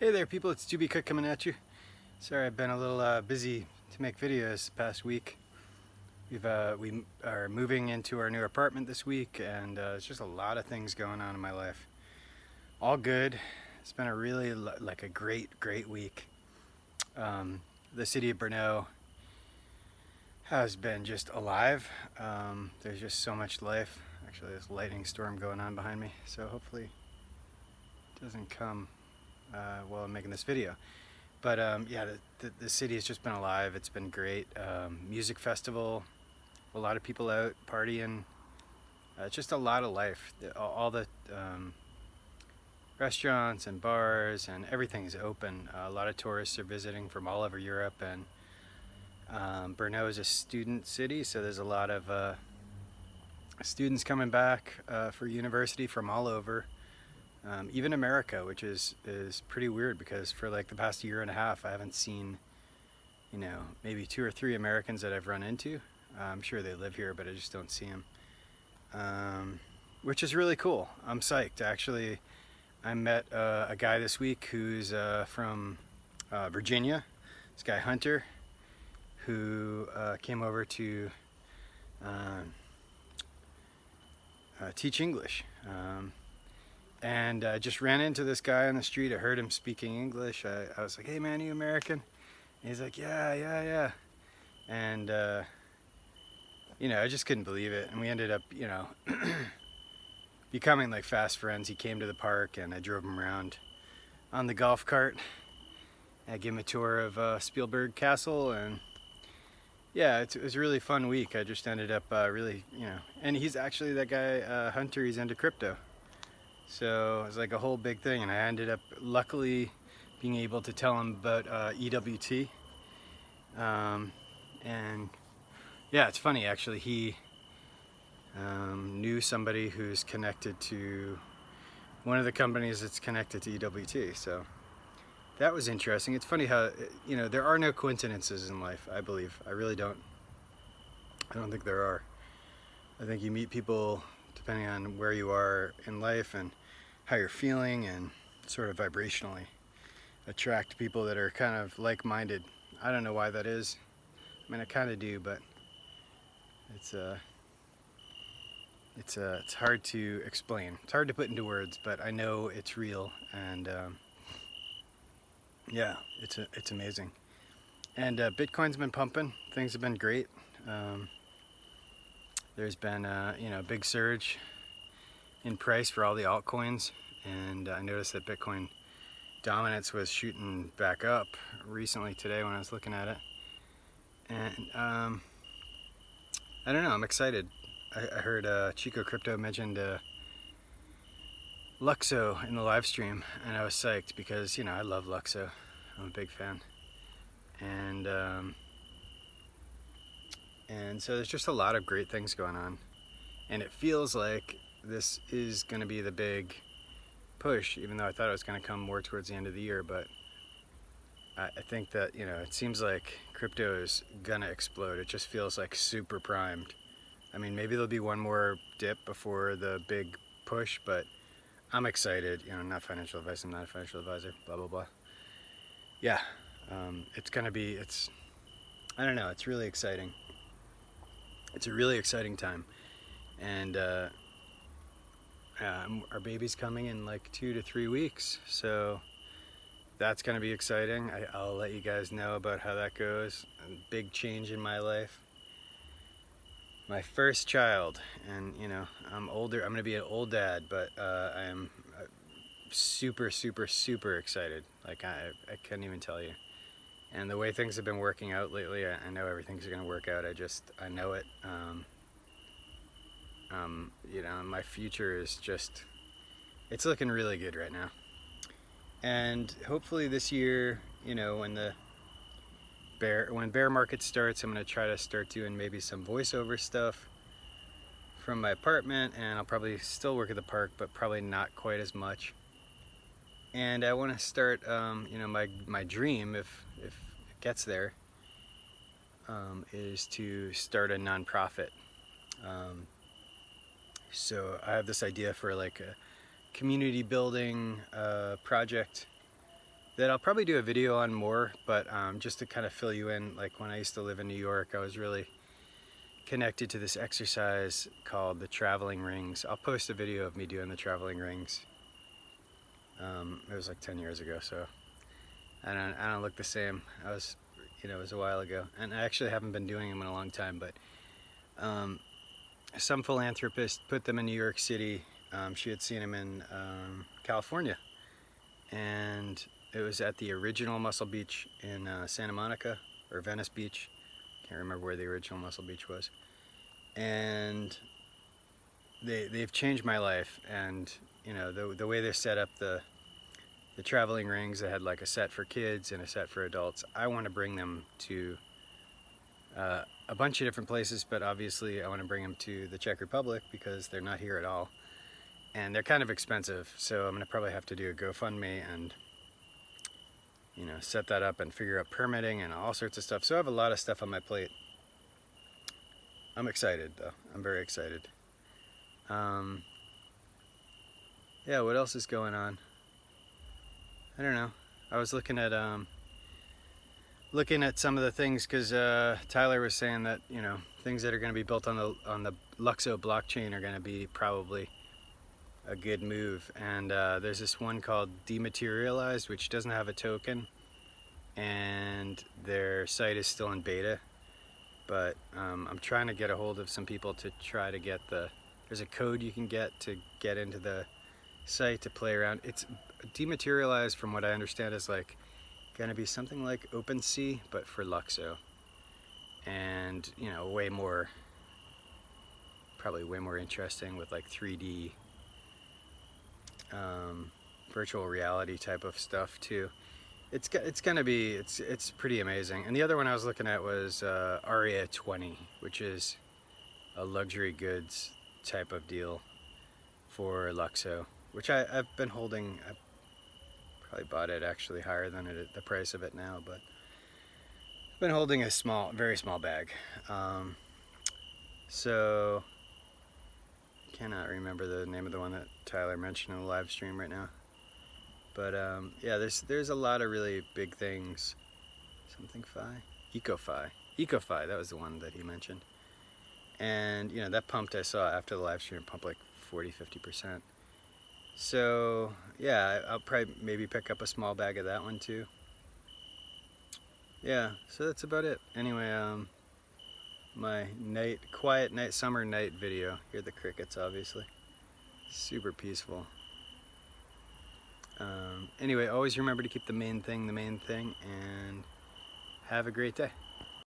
Hey there people, it's Juby Cook coming at you. Sorry I've been a little busy to make videos the past week. We are moving into our new apartment this week, and it's just a lot of things going on in my life. All good. It's been a really like a great week. The city of Brno has been just alive. There's just so much life. Actually, there's a lightning storm going on behind me, so hopefully it doesn't come while I'm making this video. But yeah, the city has just been alive. It's been great. Music festival, a lot of people out partying. Just a lot of life. All the restaurants and bars and everything is open. A lot of tourists are visiting from all over Europe, and Brno is a student city, so there's a lot of students coming back for university from all over. Even America, which is pretty weird, because for like the past year and a half I haven't seen, maybe 2 or 3 Americans that I've run into. I'm sure they live here, but I just don't see them, which is really cool. I'm psyched. Actually, I met a guy this week who's from Virginia, this guy Hunter, who came over to teach English. And I just ran into this guy on the street. I heard him speaking English. I was like, "Hey man, you American?" And he's like, yeah. And I just couldn't believe it. And we ended up, becoming like fast friends. He came to the park and I drove him around on the golf cart. I gave him a tour of Spielberg Castle, and yeah, it was a really fun week. I just ended up really, and he's actually that guy, Hunter, he's into crypto. So it was like a whole big thing, and I ended up luckily being able to tell him about EWT. And yeah, it's funny actually, he knew somebody who's connected to one of the companies that's connected to EWT. So that was interesting. It's funny how, there are no coincidences in life, I believe. I really don't. I don't think there are. I think you meet people depending on where you are in life and how you're feeling, and sort of vibrationally attract people that are kind of like-minded. I don't know why that is. I mean, I kind of do, but it's hard to explain. It's hard to put into words, but I know it's real, and yeah, it's amazing. And Bitcoin's been pumping. Things have been great. There's been a big surge in price for all the altcoins, and I noticed that Bitcoin dominance was shooting back up recently today when I was looking at it. And I don't know, I'm excited. I heard Chico Crypto mentioned Luxo in the live stream, and I was psyched because I love Luxo. I'm a big fan, and so there's just a lot of great things going on, and it feels like this is going to be the big push, even though I thought it was going to come more towards the end of the year. But I think that it seems like crypto is going to explode. It just feels like super primed. I mean, maybe there'll be one more dip before the big push, but I'm excited. Not financial advice, I'm not a financial advisor, blah blah blah. Yeah, it's going to be, I don't know, it's really exciting. It's a really exciting time. And our baby's coming in like 2 to 3 weeks, so that's going to be exciting. I'll let you guys know about how that goes. A big change in my life. My first child, and I'm older. I'm going to be an old dad, but I am super excited. Like I couldn't even tell you. And the way things have been working out lately, I know everything's going to work out. I know it. My future is it's looking really good right now. And hopefully this year, when bear market starts, I'm going to try to start doing maybe some voiceover stuff from my apartment, and I'll probably still work at the park, but probably not quite as much. And I want to start, my dream, if it gets there, is to start a nonprofit. So I have this idea for like a community building project that I'll probably do a video on more, but just to kind of fill you in, like when I used to live in New York, I was really connected to this exercise called the traveling rings. I'll post a video of me doing the traveling rings. It was like 10 years ago, so I don't look the same. I was, you know, it was a while ago, and I actually haven't been doing them in a long time, but some philanthropist put them in New York City. She had seen them in California, and it was at the original Muscle Beach in Santa Monica, or Venice Beach. Can't remember where the original Muscle Beach was. And they've changed my life. And you know, the way they set up the traveling rings, they had like a set for kids and a set for adults. I want to bring them to a bunch of different places, but obviously I want to bring them to the Czech Republic because they're not here at all. And they're kind of expensive, so I'm gonna probably have to do a GoFundMe and, you know, set that up and figure out permitting and all sorts of stuff. So I have a lot of stuff on my plate. I'm excited though. I'm very excited. Yeah, what else is going on? I don't know. I was looking at some of the things because Tyler was saying that, you know, things that are going to be built on the Luxo blockchain are going to be probably a good move. And there's this one called Dematerialized, which doesn't have a token, and their site is still in beta. But I'm trying to get a hold of some people to try to get there's a code you can get to get into the site to play around. It's Dematerialized, from what I understand, is like going to be something like OpenSea, but for Luxo. And, you know, probably way more interesting with like 3D virtual reality type of stuff too. It's pretty amazing. And the other one I was looking at was Aria 20, which is a luxury goods type of deal for Luxo, which I've been holding. I probably bought it actually higher than the price of it now, but I've been holding a very small bag. So cannot remember the name of the one that Tyler mentioned in the live stream right now. But yeah, there's a lot of really big things. Something Fi? EcoFi, that was the one that he mentioned. And you know, that pumped, I saw after the live stream, pumped like 40-50%. So yeah, I'll probably maybe pick up a small bag of that one too. Yeah, so that's about it. Anyway, my quiet night, summer night video. Hear the crickets, obviously. Super peaceful. Anyway, always remember to keep the main thing, and have a great day.